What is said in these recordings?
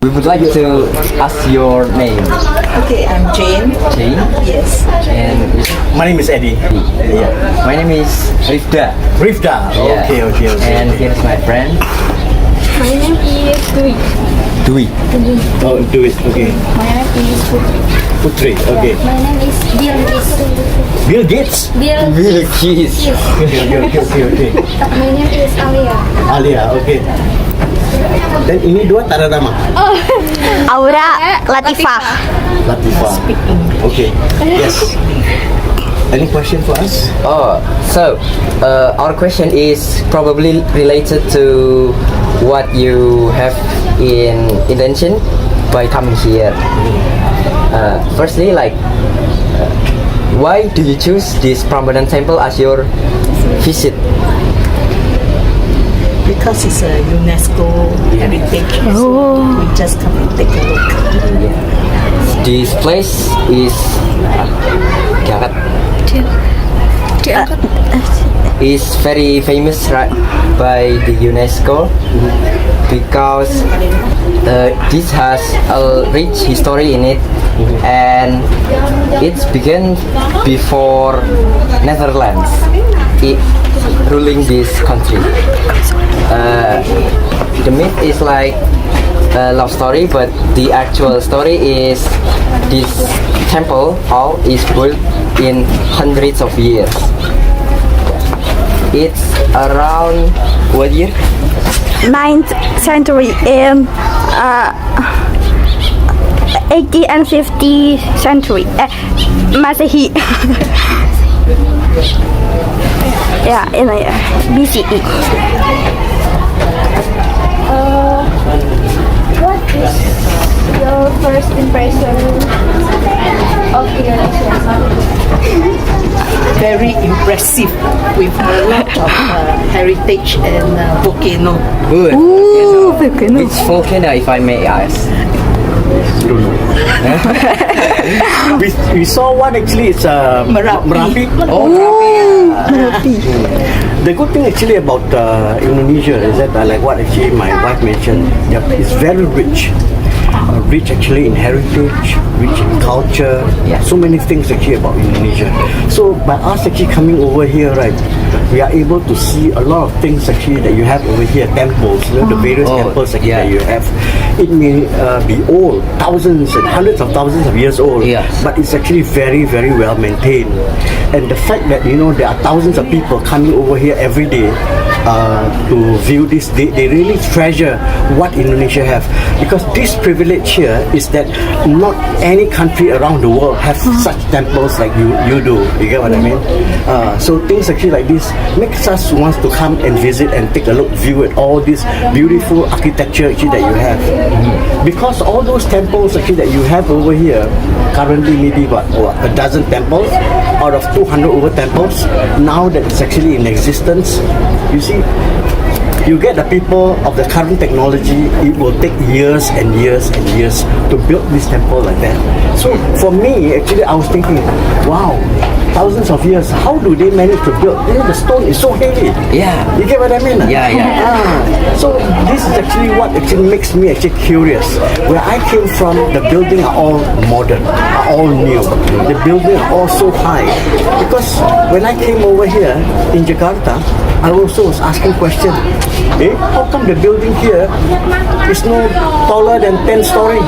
We would like to ask your name. Okay, I'm Jane. Jane? Yes. And My name is Eddy. yeah. My name is Rifda. Rifda. Yeah. Okay. And here's my friend. My name is Dwi. Dwi. Oh, do it. Okay. My name is Putri. Putri. Okay. My name is Bilqis. Bill Gates. Bilqis. Okay. My name is Alya. Alya. Okay. Dan ini dua tak ada nama. Aura, Latifah. Latifah. Okay. Yes. Any question for us? Oh, so our question is probably related to what you have in intention by coming here. Firstly, why do you choose this Prambanan temple as your visit? Because it's a UNESCO heritage, so we just come and take a look. This place is is very famous, right, by the UNESCO because this has a rich history in it, and it's began before Netherlands ruling this country. The myth is like a love story, but the actual story is this temple hall is built in hundreds of years. It's around what year? 9th century in 80 and 50 century. Masehi. Yeah, in BCE. What is your first impression of Indonesia? Very impressive with a lot of heritage and volcano. Good. Ooh, volcano. Which volcano, if I may ask? Don't know. we saw one actually. It's Merapi. Oh, Merapi. The good thing actually about Indonesia is that like what actually my wife mentioned, it's very rich. Rich actually in heritage, rich in culture, so many things actually about Indonesia. So by us actually coming over here, right, we are able to see a lot of things actually that you have over here, temples, the various temples actually that you have. It may be old, thousands and hundreds of thousands of years old, but it's actually very, very well maintained. And the fact that there are thousands of people coming over here every day to view this, they really treasure what Indonesia have, because this privilege here is that not any country around the world have such temples like you do. You get what I mean? So things actually like this makes us want to come and visit and take a look, view at all this beautiful architecture actually that you have. Because all those temples actually that you have over here, currently maybe a dozen temples out of 200 over temples now that it's actually in existence. You see, you get the people of the current technology, it will take years and years and years to build this temple like that. So for me, actually, I was thinking, wow, thousands of years, how do they manage to build? The stone is so heavy. Yeah. You get what I mean? Yeah. So this is actually what actually makes me actually curious. Where I came from, the buildings are all modern, are all new. The buildings are all so high. Because when I came over here in Jakarta, I also was asking questions. How come the building here is no taller than 10 story?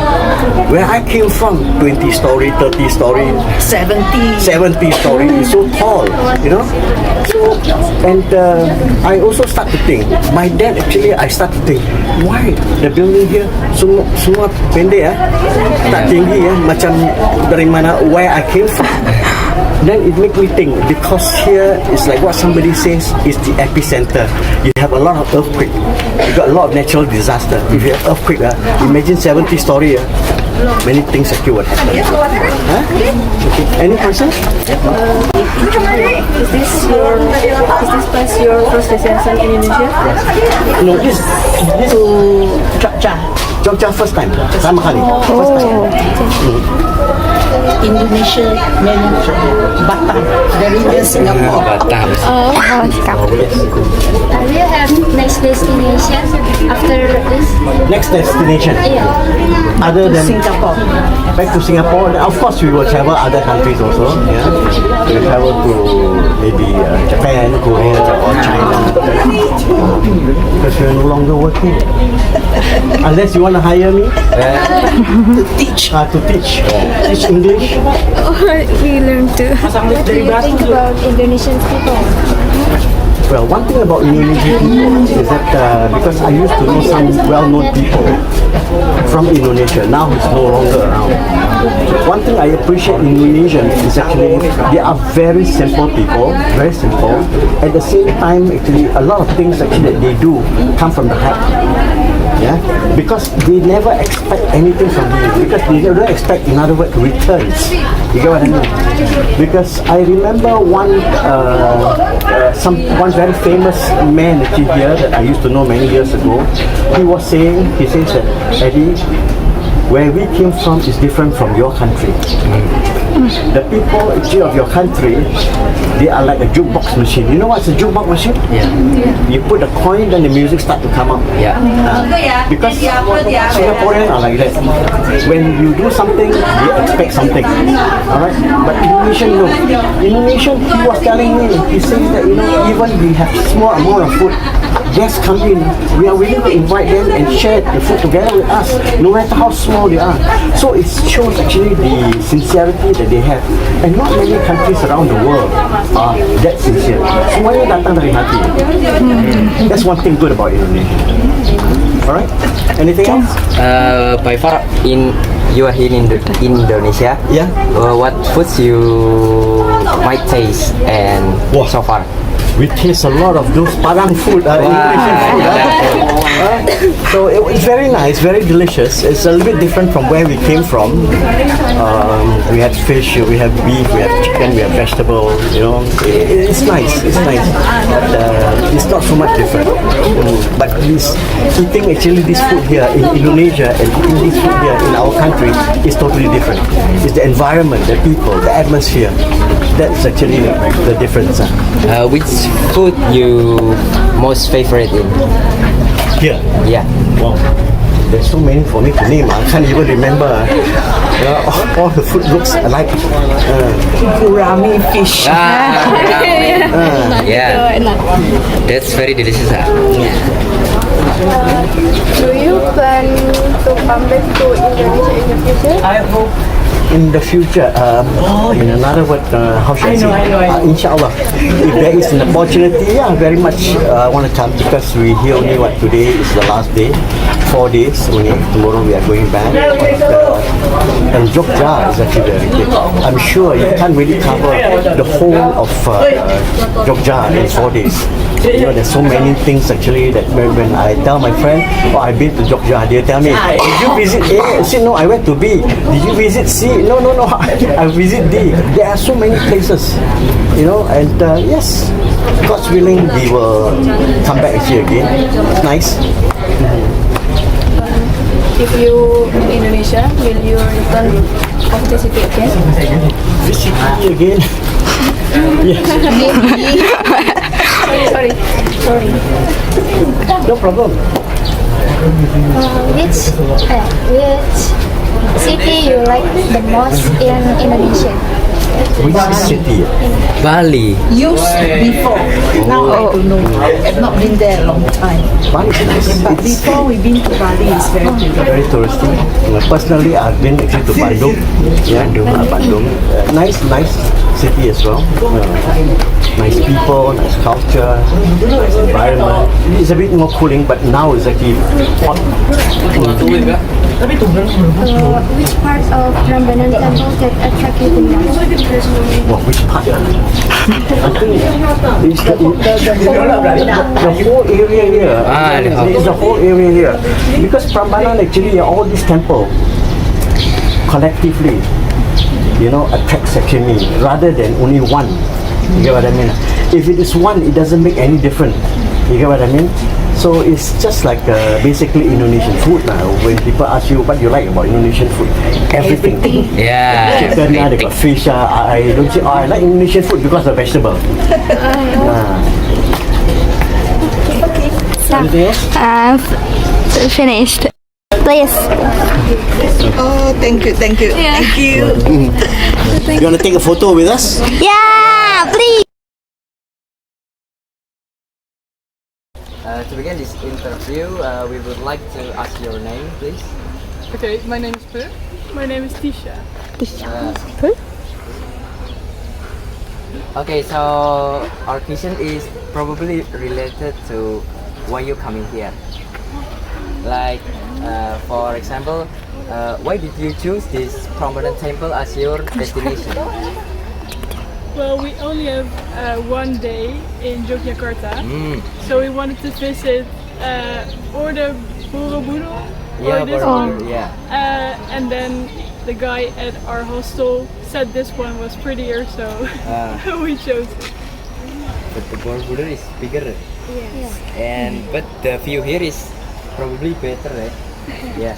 Where I came from, 20 story, 30 story, 70 story is so tall, So, and I also start to think, my dad actually, I start to think, why the building here semua pendek tak tinggi macam dari mana, where I came from. Then it make me think, because here is like what somebody says is the epicenter. You have a lot of earthquake, you got a lot of natural disaster. If you have earthquake, imagine 70 story, many things actually would happen. Okay. Any questions? Is this place your first destination in Indonesia? No, this Jogja. Jogja first time, sama kali. First time. Indonesia, many from Batam, very near Singapore. Batam. Oh, Singapore. Do you have next destination after this? Next destination, Yeah. other than Singapore. back to Singapore, of course we will travel other countries also. Yeah, we'll travel to maybe Japan, Korea, or China. Because we're no longer working. Unless you want to hire me To teach. to teach English. We learn to. What do you think about Indonesian people? Well, one thing about Indonesian people is that because I used to know some well-known people from Indonesia, now he's no longer around. One thing I appreciate in Indonesians is actually they are very simple people, very simple. At the same time, actually, a lot of things actually that they do come from the heart. Yeah, because they never expect anything from you. Because they don't expect, in other words, returns. You get what I mean? Because I remember one very famous man actually here that I used to know many years ago. He says that, Eddie, where we came from is different from your country. The people actually of your country, they are like a jukebox machine. You know what's a jukebox machine? Yeah. You put a coin, then the music start to come up. Yeah. Because Singaporeans are like that. When you do something, they expect something. Alright? But Indonesian, no. Indonesian, he was telling me, he says that, even we have small amount of food, guests come in, we are willing to invite them and share the food together with us, no matter how small they are. So it shows actually the sincerity that they have. And not many countries around the world are that sincere. Semuanya datang dari hati. That's one thing good about Indonesia. Alright? Anything else? By far, you are here in Indonesia. Yeah. What foods you might taste and Wow. so far? We taste a lot of those Padang food, Indonesian food. So it's very nice, very delicious. It's a little bit different from where we came from. We had fish, we have beef, we have chicken, we have vegetables. It's nice. It's nice. But it's not so much different. But eating actually this food here in Indonesia and eating this food here in our country is totally different. It's the environment, the people, the atmosphere. That's actually the difference. Which food you most favorite in? Here. Yeah. Wow. There's so many for me to name. I can't even remember. All the food looks alike. Gurami fish. Yeah. That's very delicious. Do you plan to come back to Indonesia in the future? I hope. In the future, in another word, how should I say? Inshallah, if there is an opportunity, very much I want to come because we hear only today is the last day, 4 days only. Tomorrow we are going back. And Jogja is actually very big. I'm sure you can't really cover the whole of Jogja in 4 days. There's so many things actually that when I tell my friend, I've been to Jogja, they tell me, did you visit A? I said, no, I went to B. Did you visit C? No, I visit D. There are so many places, and yes, God's willing, we will come back here again. It's nice. If you in Indonesia, will you return of the city again? Visit here again. Yes. Sorry. No problem. Which city you like the most in Indonesia? Which city? Bali. Used before. Now I don't know. I've not been there a long time. Bali is nice. But before we've been to Bali, it's very beautiful. Very touristy. Personally, I've been actually to Bandung. Bandung. Nice city as well. Nice people, nice culture, nice environment. It's a bit more cooling, but now it's actually hot. Which part of Prambanan temple that attract you the most? Well, which part? I think it's the whole area here. It's the whole area here. Because Prambanan actually, all these temples collectively, attracts actually me rather than only one. You get what I mean? If it is one, it doesn't make any difference. You get what I mean? So it's just like basically Indonesian food now. When people ask you what you like about Indonesian food, everything. Yeah. Chicken, they got fish. I don't say, I like Indonesian food because of vegetable. Anything else? Finished. Please. Oh, thank you. Thank you. You want to take a photo with us? Yeah, please. To begin this interview, we would like to ask your name, please. Okay, my name is Put. My name is Tysha. Okay, so our question is probably related to why you coming here. Like, for example, why did you choose this prominent temple as your destination? Well, we only have 1 day in Yogyakarta, so we wanted to visit Orde Borobudur. Yeah, this Borobudur, one. yeah. And then the guy at our hostel said this one was prettier, so we chose it. But the Borobudur is bigger. Yes. But the view here is probably better, right? Yeah.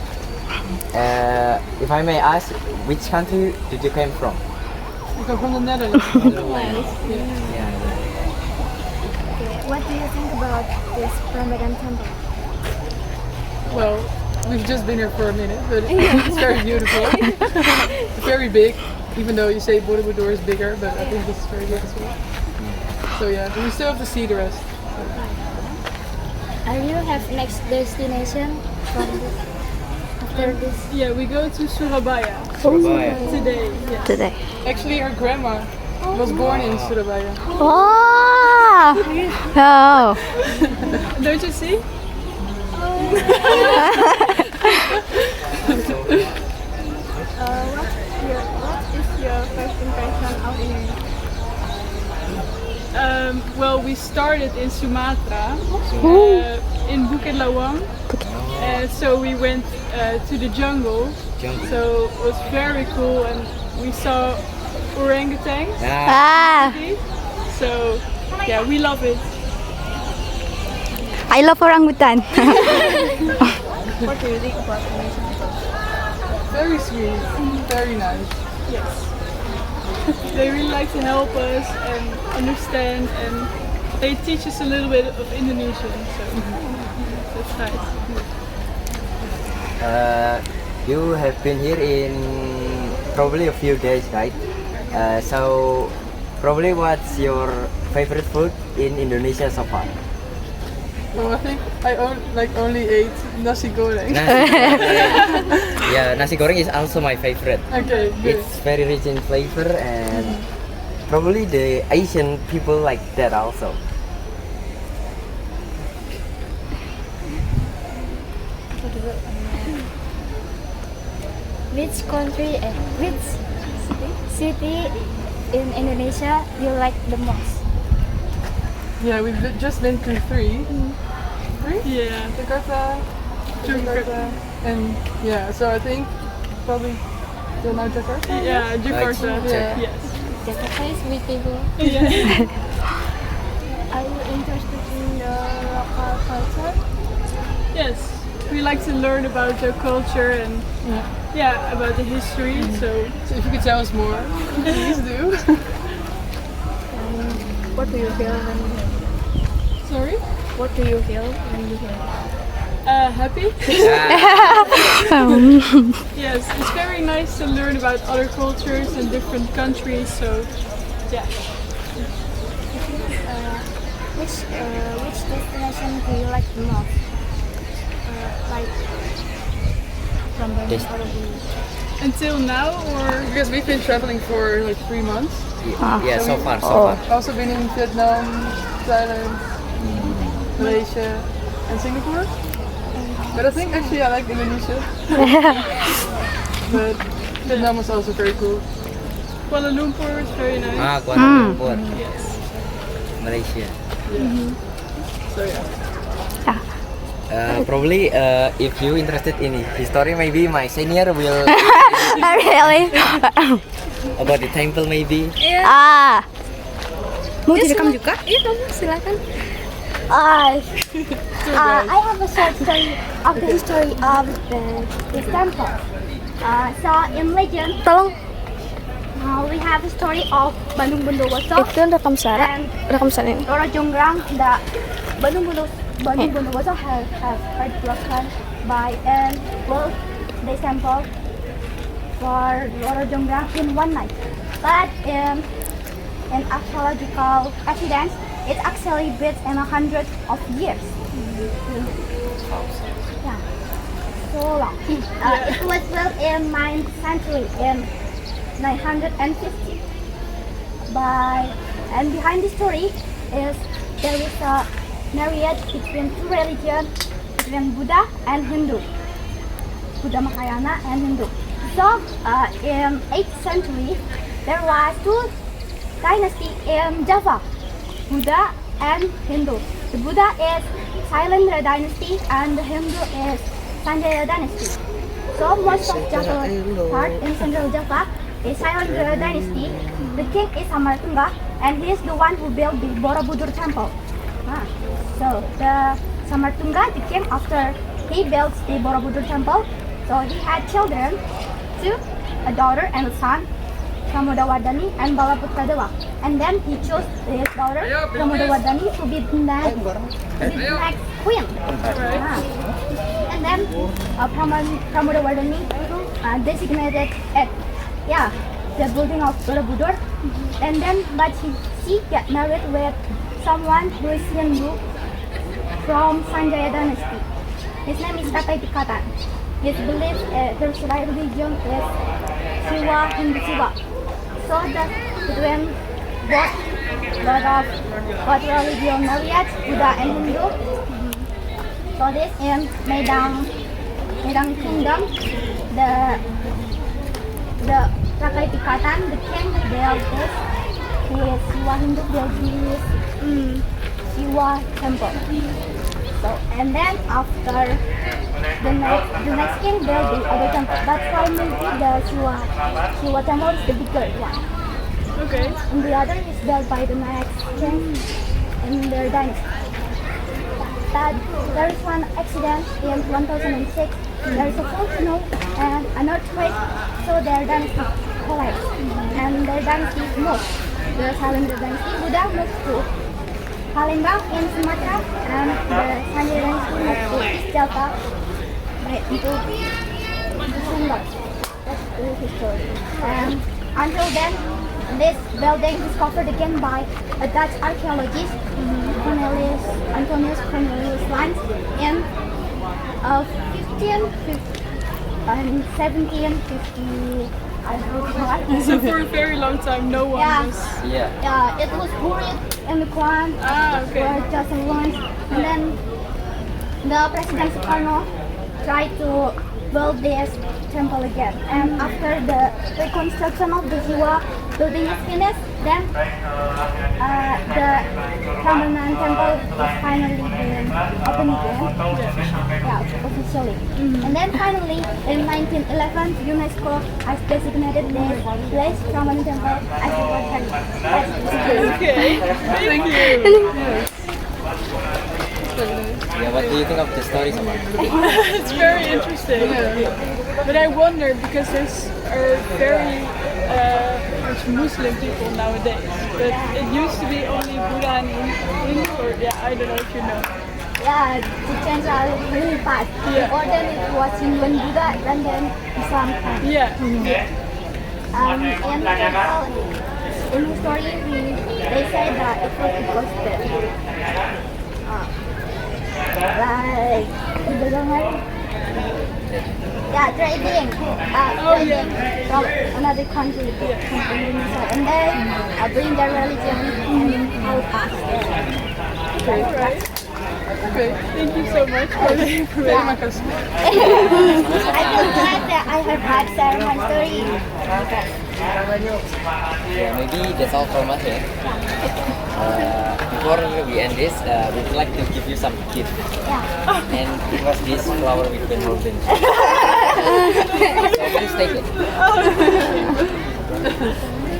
If I may ask, which country did you come from? We come from the Netherlands. Yeah. What do you think about this prominent temple? Well, we've just been here for a minute, but it's very beautiful. It's very big, even though you say Borobudur is bigger, but I think this is very big as well. So yeah, we still have to see the rest. Are you have next destination after this? Yeah, we go to Surabaya Surabaya. today. Yeah. Today. Actually, our grandma was born in Surabaya. Oh! Oh. Don't you see? What is your first impression of Indonesia? Well, we started in Sumatra, in Bukit Lawang. So we went to the jungle. So it was very cool, and we saw orangutans. Ah, So yeah, we love it. I love orangutan. What do you think about Indonesia? Very sweet, very nice. Yes. They really like to help us and understand, and they teach us a little bit of Indonesian, so that's nice. You have been here in probably a few days, right? So probably what's your favorite food in Indonesia so far? Well, I think I only ate nasi goreng. Yeah, nasi goreng is also my favorite. Okay, good. It's very rich in flavor, and probably the Asian people like that also. Which country, which city in Indonesia you like the most? Yeah, we've just been to three. Yeah, Jakarta, and yeah. So I think probably till now Jakarta. Yeah, Jakarta. Yeah. Yes. Jakarta is beautiful. Are you interested in the local culture? Yes, we like to learn about their culture and about the history. So if you could tell us more, please do. What do you feel when you hear? Sorry. What do you feel when you hear? Happy. Yes, it's very nice to learn about other cultures and different countries. So yeah. Which destination do you like the most? Like from the Until now, or because we've been traveling for like 3 months. Yeah, so far. Also been in Vietnam, Thailand, Malaysia, and Singapore. But I think actually I like Indonesia. But Vietnam was also very cool. Kuala Lumpur is very nice. Kuala Lumpur, Yes. Malaysia. So yeah. Probably if you interested in history, maybe my senior will Really? about the temple maybe. Ah, Mau direkam juga? Iya, kamu silakan. I have a short story of the history of this temple. So in legend, we have the story of Bandung Bondowoso Itu rekam suara. and Rekam suara ini. Roro Jonggrang. The Bandung Bondowoso has heard broken by and built this temple for Roro Jonggrang in one night. But in archaeological evidence, it actually built in 100 of years. Yeah, so long. It was built in 9th century in 950. And behind the story is there is a marriage between two religions, between Buddha and Hindu. Buddha Mahayana and Hindu. So in 8th century, there was two dynasties in Java, Buddha and Hindu. The Buddha is Sailendra dynasty and the Hindu is Sanjaya dynasty. So most of Java part in central Java is Sailendra dynasty. The king is Samartunga and he is the one who built the Borobudur temple. So the Samartunga, the king, after he built the Borobudur temple, so he had children, two, a daughter and a son, Pramodawardhani and Balaputra Dewa. And then he chose his daughter, Pramodawardhani, to be the next queen. And then Pramodawardhani designated the building of Borobudur. And then, but she got married with someone who is Hindu from Sanjaya dynasty. His name is Rakai Pikatan. His belief, his religion is Shiva, Hindu Shiva. So that between both religion marriage, Buddha and Hindu. So this in Medang kingdom, the Rakai Pikatan, the king built this. His Shiva Hindu built this Shiva temple. So and then after the next king built the other temple. But finally the Shiva temple is the bigger one. Okay. And the other is built by the next king in their dynasty. But there is one accident in 1006. There is a volcano and an earthquake, so their dynasty collapsed. And their dynasty moved. The Sailendra dynasty, Buddha moved to Palembang in Sumatra, and the Sanjaya dynasty moved to East Java into Sumbar. That's the history. And until then, this building discovered again by a Dutch archaeologist, Antonius Cornelius Lange, in 1750. I forgot. So for a very long time, no one was. It was buried in the ground Okay. for just a once, and then the President Sukarno tried to build this temple again. And after the reconstruction of the Shiva building is finished, then the Brahmanan temple is finally been opened again. Officially. And then finally, in 1911, UNESCO has designated this place, Brahmanan temple, as a World Heritage. Okay. Thank you. Yeah, what do you think of the story, Samar? It's very interesting. But I wonder, because there's very much Muslim people nowadays, but it used to be only Buddha and Hindu, or I don't know if you know. Yeah, the change are really fast. Or then it was Hindu and Buddha, and then Islam came. In the story, they say that it was because like trading from another country to Indonesia, and then bring their religion and help us. Okay, thank you so much for the information. I feel glad that I have had shared my story. Yeah, maybe that's all from us. Before we end this, we would like to give you some gift. And it was this flower we've been holding. So please take it.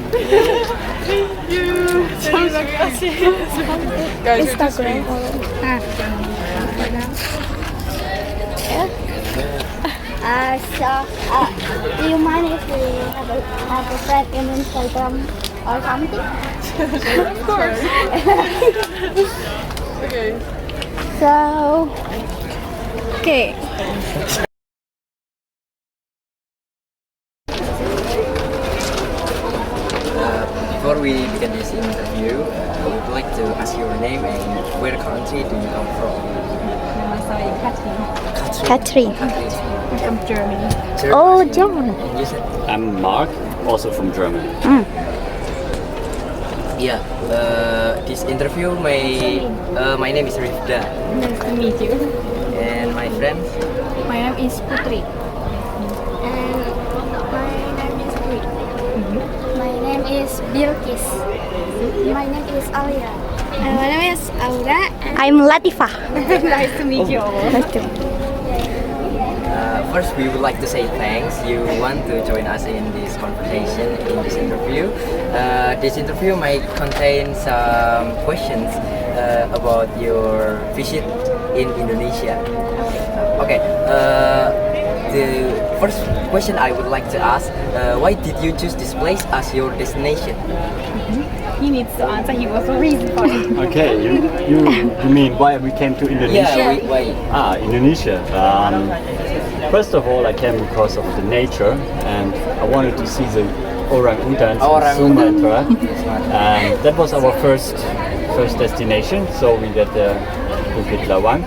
Thank you. Terima kasih. Guys, you're too sweet. Do you mind if we have a friend in Instagram or something? Of course. Okay. So, okay. Before we begin this interview, I would like to ask your name and where country do you come from? Catherine. From Germany. Oh, German. And you said? I'm Mark, also from Germany. Yeah. This interview, my name is Rifda. Nice to meet you. And my friend? My name is Putri. And my name is Dwi. My name is Bilqis. My name is Alya. And my name is Aura. I'm Latifah. Nice to meet you all. First, we would like to say thanks. You want to join us in this conversation, in this interview. This interview might contain some questions about your visit in Indonesia. Okay. The first question I would like to ask: why did you choose this place as your destination? He needs to answer. He was a reason for it. Okay, you mean why we came to Indonesia? Yeah. Why? Indonesia. First of all, I came because of the nature, and I wanted to see the orangutans in Sumatra, and that was our first destination. So we got the Bukit Lawang,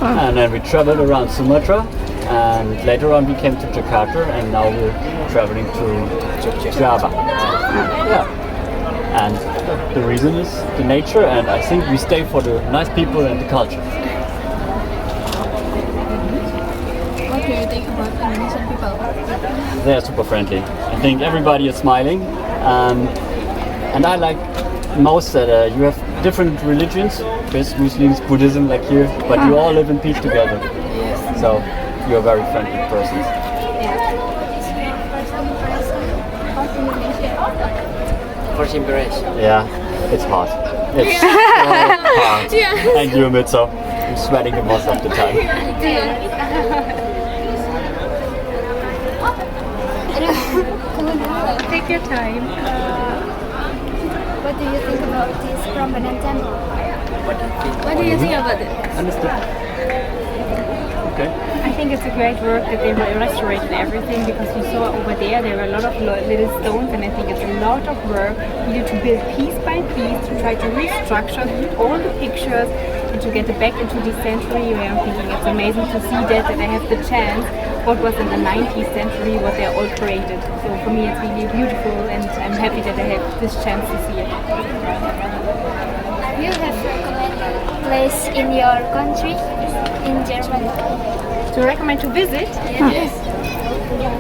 and then we traveled around Sumatra, and later on we came to Jakarta, and now we're traveling to Java. Yeah. And the reason is the nature, and I think we stay for the nice people and the culture. What do you think about Indonesian people? They're super friendly. I think everybody is smiling, and I like most that you have different religions, there's Muslims, Buddhism like here, but you all live in peace together. Yes. So you're very friendly persons. First impression. Yeah, it's hot. It's so hot and humid, so I'm sweating the most of the time. Take your time. What do you think about this prominent temple? What do you think about it? Understood. Okay. I think it's a great work that they restorated everything, because you saw over there were a lot of little stones, and I think it's a lot of work needed to build piece by piece to try to restructure all the pictures and to get it back into this century. Where I'm thinking it's amazing to see that I have the chance what was in the 19th century, what they all created. So for me it's really beautiful, and I'm happy that I have this chance to see it. Do you have recommended place in your country, in Germany? To recommend to visit? Yes.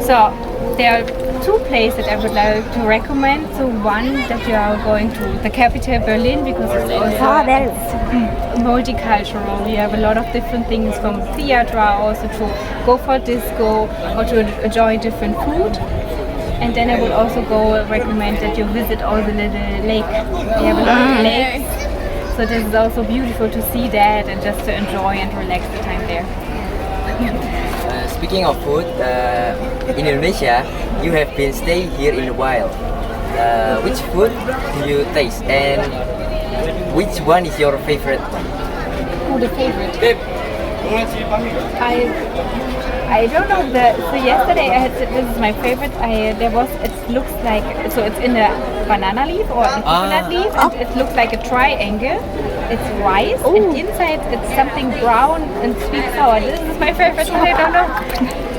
So there are two places that I would like to recommend. So one, that you are going to the capital, Berlin, because it's also multicultural. You have a lot of different things, from theater also to go for disco or to enjoy different food. And then I would also recommend that you visit all the little lakes. They have a lot of lakes. So this is also beautiful to see that and just to enjoy and relax the time there. Speaking of food, in Indonesia, you have been staying here in a while. Which food do you taste, and which one is your favorite one? Oh, the favorite. I don't know. So yesterday I had, this is my favorite. It looks like, so it's in a banana leaf or a coconut leaf, and it looks like a triangle. It's rice, and inside it's something brown and sweet sour. This is my favorite one. I don't know.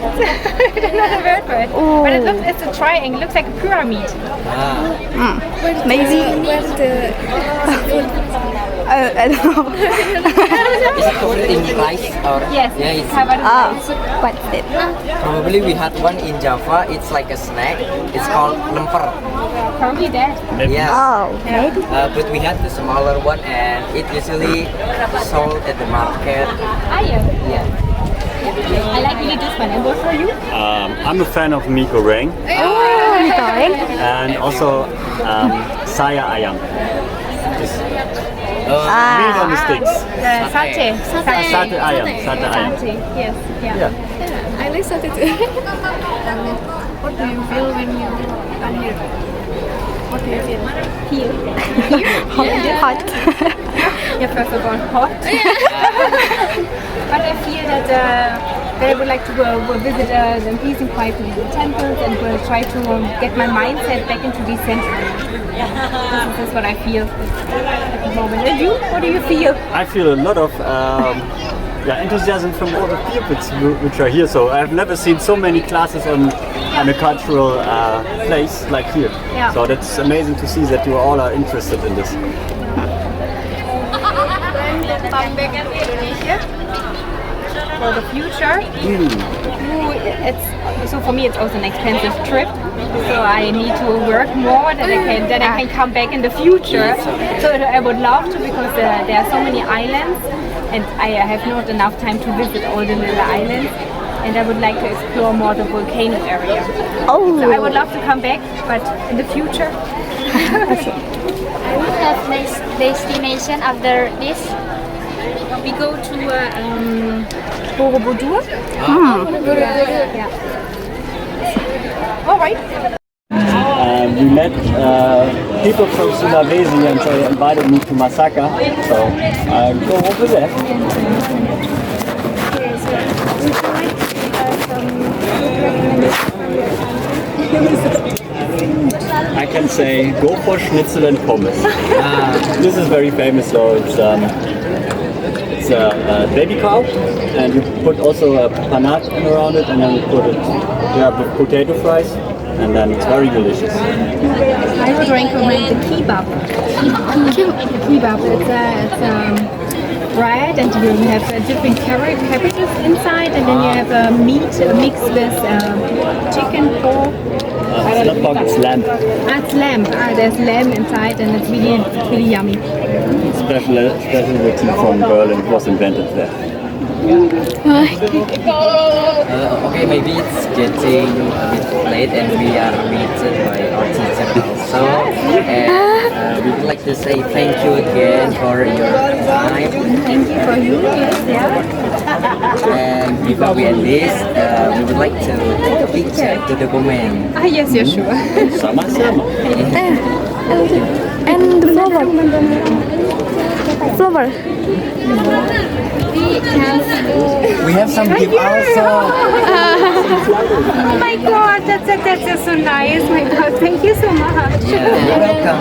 I don't know the word for it. But it's a triangle. It looks like a pyramid. Maybe. Where's the I don't know. Is it covered in rice or? Yes, Yeah, it's covered in rice. What's it? probably we had one in Java. It's like a snack. It's called lemper. Probably that. Yeah. Oh, maybe. But we had the smaller one, and it usually sold at the market. Yeah. I like really this one. And what for you? I'm a fan of mee goreng. mie goreng. And also saya ayam. Just meat on the sticks. Satay. Sate ayam. Sate ayam. Satay. Yes. Yeah. Yeah. I like satay too. What do you feel when you are here? What do you feel? Hot. Yeah, first of all, hot. But I feel that I would like to visit the peace and quiet temples and will try to get my mindset back into decentralism. This is what I feel at the moment. And you? What do you feel? I feel a lot of enthusiasm from all the pupils which are here. So I've never seen so many classes on a cultural place like here. Yeah. So that's amazing to see that you all are interested in this. Come back to Indonesia for the future. So for me it's also an expensive trip. So I need to work more that I can come back in the future. So I would love to because there are so many islands and I have not enough time to visit all the little islands. And I would like to explore more the volcano area. Oh. So I would love to come back, but in the future. I would have nice destination after this. We go to Borobudur. Yeah. All right. We met people from Sulawesi and they invited me to Masaka. So I'll go over there. I can say go for schnitzel and pommes. This is very famous, so it's a baby cow, and you put also a panat around it, and then you put it with potato fries, and then it's very delicious. I would recommend the kebab. Kebab. It's bread, and you have different cabbages inside, and then you have meat mixed with chicken, pork. It's not pork, it's lamb. It's lamb. There's lamb inside, and it's really yummy. Specialty from Berlin. It was invented there. Okay, maybe it's getting a bit late and we are meted by our teacher also. And we would like to say thank you again for your time. Thank you for you. And before we end this, we would like to take a picture to document. Yes, sure. Sama-sama. And the flower. We have some gift also. Oh my God, that's so nice. My God, thank you so much. Yeah, you're welcome.